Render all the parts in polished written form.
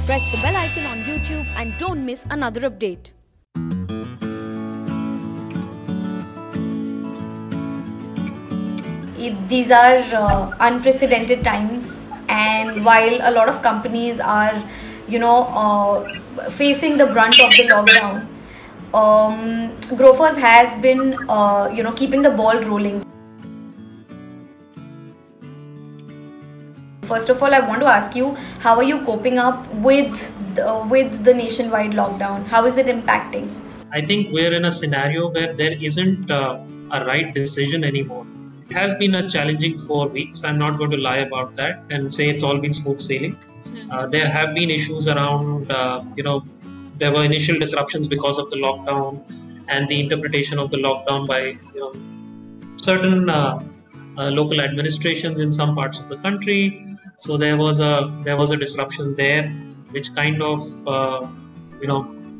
Press the bell icon on YouTube and don't miss another update. These are unprecedented times, and while a lot of companies are, facing the brunt of the lockdown, Grofers has been, keeping the ball rolling. First of all, I want to ask you, how are you coping up with the nationwide lockdown? How is it impacting? I think we're in a scenario where there isn't a right decision anymore. It has been a challenging 4 weeks. I'm not going to lie about that and say it's all been smooth sailing. There have been issues around, there were initial disruptions because of the lockdown and the interpretation of the lockdown by, certain local administrations in some parts of the country. So there was a disruption there, which kind of,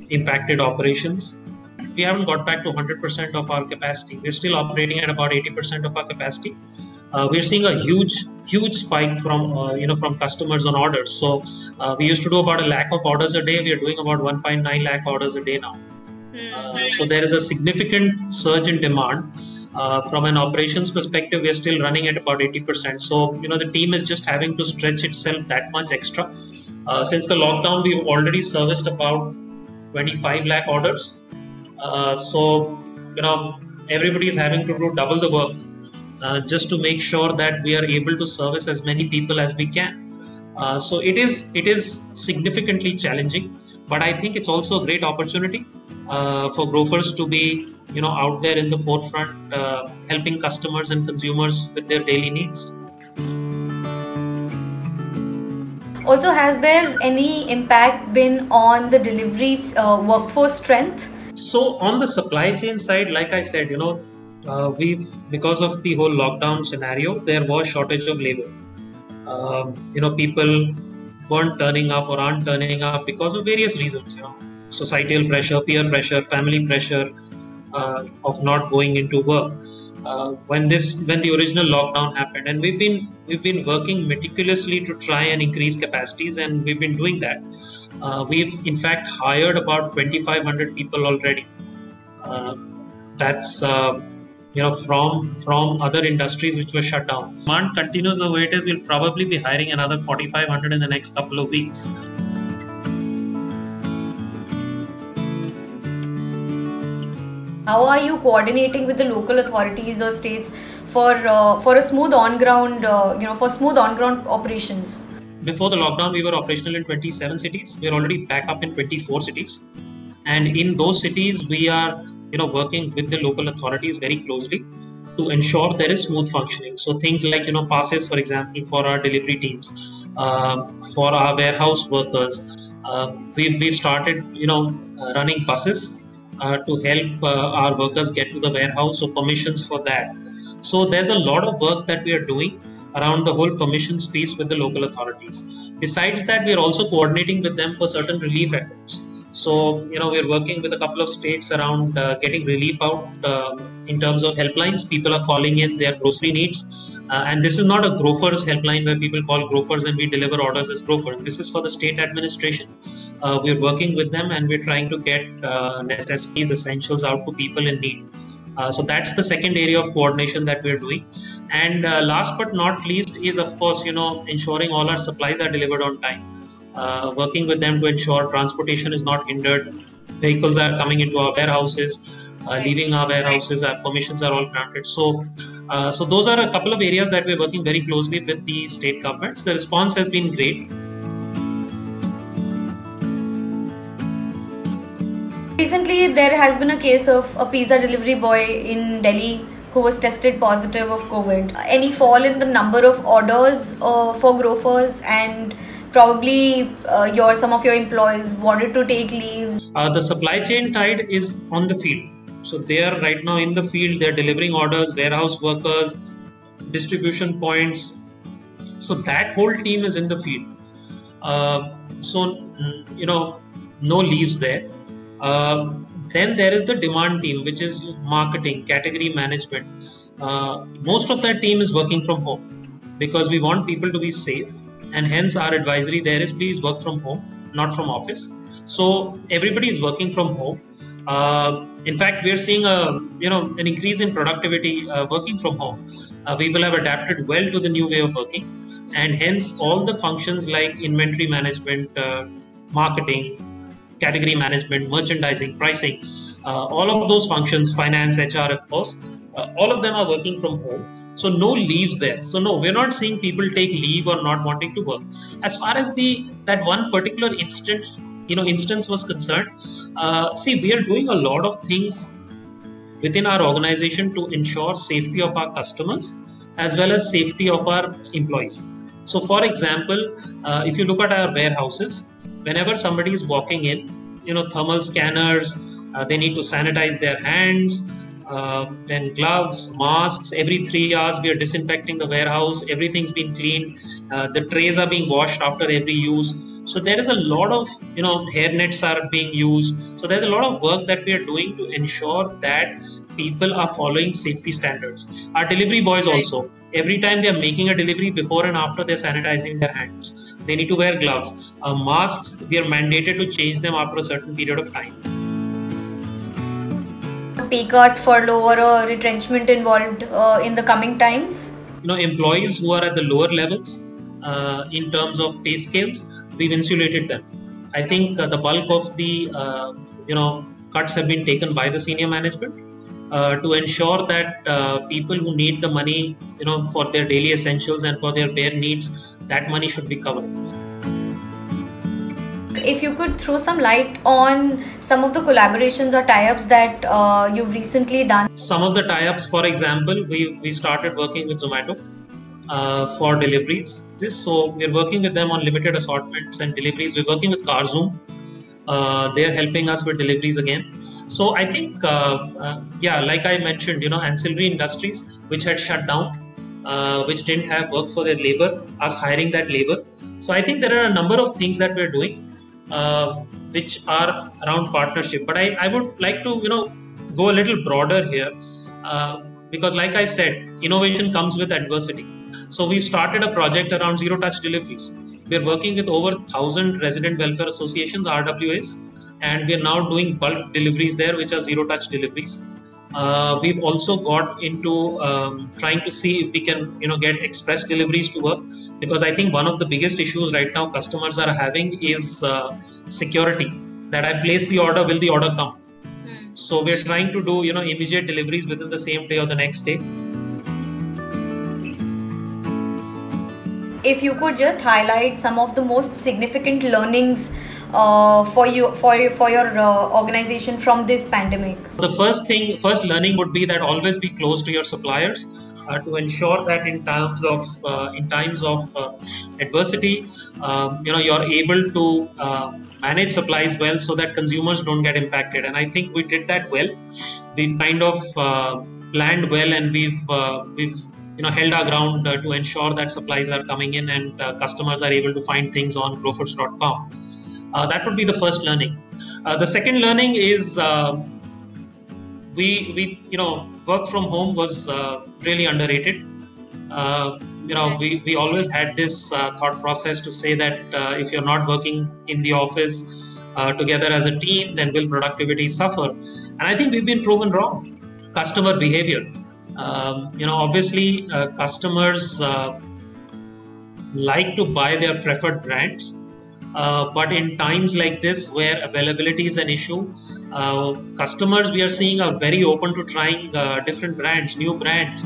impacted operations. We haven't got back to 100% of our capacity. We're still operating at about 80% of our capacity. We're seeing a huge spike from customers on orders. So we used to do about 1 lakh of orders a day. We are doing about 1.9 lakh orders a day now. So there is a significant surge in demand. From an operations perspective, we are still running at about 80%. So, the team is just having to stretch itself that much extra. Since the lockdown, we've already serviced about 25 lakh orders. So, everybody is having to do double the work just to make sure that we are able to service as many people as we can. So it is significantly challenging, but I think it's also a great opportunity for Grofers to be out there in the forefront, helping customers and consumers with their daily needs. Also, has there any impact been on the deliveries workforce strength? So on the supply chain side, like I said, because of the whole lockdown scenario, there was shortage of labor. People weren't turning up or aren't turning up because of various reasons. Societal pressure, peer pressure, family pressure of not going into work. When the original lockdown happened, and we've been working meticulously to try and increase capacities, and we've been doing that. We've in fact hired about 2,500 people already. That's from other industries which were shut down. Demand continues the way it is. We'll probably be hiring another 4,500 in the next couple of weeks. How are you coordinating with the local authorities or states for a smooth on-ground, smooth on-ground operations? Before the lockdown, we were operational in 27 cities. We're already back up in 24 cities. And in those cities, we are, working with the local authorities very closely to ensure there is smooth functioning. So things like, passes, for example, for our delivery teams, for our warehouse workers. We've started, running buses to help our workers get to the warehouse, so permissions for that. So there's a lot of work that we are doing around the whole permissions piece with the local authorities. Besides that, we are also coordinating with them for certain relief efforts. So, we're working with a couple of states around getting relief out in terms of helplines. People are calling in their grocery needs. And this is not a Grofers helpline where people call Grofers and we deliver orders as Grofers. This is for the state administration. We're working with them and we're trying to get necessities, essentials out to people in need. So that's the second area of coordination that we're doing. And last but not least is, of course, ensuring all our supplies are delivered on time. Working with them to ensure transportation is not hindered. Vehicles are coming into our warehouses, leaving our warehouses, our permissions are all granted. So those are a couple of areas that we're working very closely with the state governments. The response has been great. Recently, there has been a case of a pizza delivery boy in Delhi who was tested positive of COVID. Any fall in the number of orders for Grofers, and probably some of your employees wanted to take leaves? The supply chain tide is on the field. So they are right now in the field. They're delivering orders, warehouse workers, distribution points. So that whole team is in the field. No leaves there. Then there is the demand team, which is marketing, category management. Most of that team is working from home because we want people to be safe, and hence our advisory there is please work from home. not from office. So everybody is working from home. In fact, we are seeing an increase in productivity working from home. People have adapted well to the new way of working, and hence all the functions like inventory management, marketing, category management, merchandising, pricing, all of those functions, finance, HR, of course, all of them are working from home. So no leaves there. So no, we're not seeing people take leave or not wanting to work. As far as that one particular instance was concerned, see, we are doing a lot of things within our organization to ensure safety of our customers as well as safety of our employees. So for example, if you look at our warehouses, whenever somebody is walking in, thermal scanners, they need to sanitize their hands, then gloves, masks. Every 3 hours, we are disinfecting the warehouse. Everything's been cleaned. The trays are being washed after every use. So there is a lot of, hair nets are being used. So there's a lot of work that we are doing to ensure that people are following safety standards. Our delivery boys also, every time they're making a delivery, before and after, they're sanitizing their hands. They need to wear gloves. Masks, we are mandated to change them after a certain period of time. Pay cut, furlough, or a retrenchment involved in the coming times? Employees who are at the lower levels in terms of pay scales, we've insulated them. I think the bulk of the cuts have been taken by the senior management to ensure that people who need the money, for their daily essentials and for their bare needs, that money should be covered. If you could throw some light on some of the collaborations or tie-ups that you've recently done. Some of the tie-ups, for example, we started working with Zomato for deliveries. So we're working with them on limited assortments and deliveries. We're working with CarZoom. They're helping us with deliveries again. So I think, like I mentioned, ancillary industries which had shut down, which didn't have work for their labor, us hiring that labor. So I think there are a number of things that we're doing which are around partnership. But I would like to, go a little broader here because like I said, innovation comes with adversity. So we've started a project around zero touch deliveries. We're working with over 1,000 resident welfare associations, RWAs, and we're now doing bulk deliveries there, which are zero touch deliveries. We've also got into trying to see if we can, get express deliveries to work, because I think one of the biggest issues right now customers are having is security. That I place the order, will the order come? So we're trying to do, immediate deliveries within the same day or the next day. If you could just highlight some of the most significant learnings for your organization from this pandemic. The first learning would be that always be close to your suppliers to ensure that in times of adversity, you're able to manage supplies well so that consumers don't get impacted. And I think we did that well. We've kind of planned well, and we've held our ground to ensure that supplies are coming in and customers are able to find things on grofers.com. That would be the first learning. The second learning is we work from home was really underrated. We always had this thought process to say that if you're not working in the office together as a team, then will productivity suffer? And I think we've been proven wrong. Customer behavior. Obviously customers like to buy their preferred brands. But in times like this where availability is an issue, customers we are seeing are very open to trying different brands, new brands.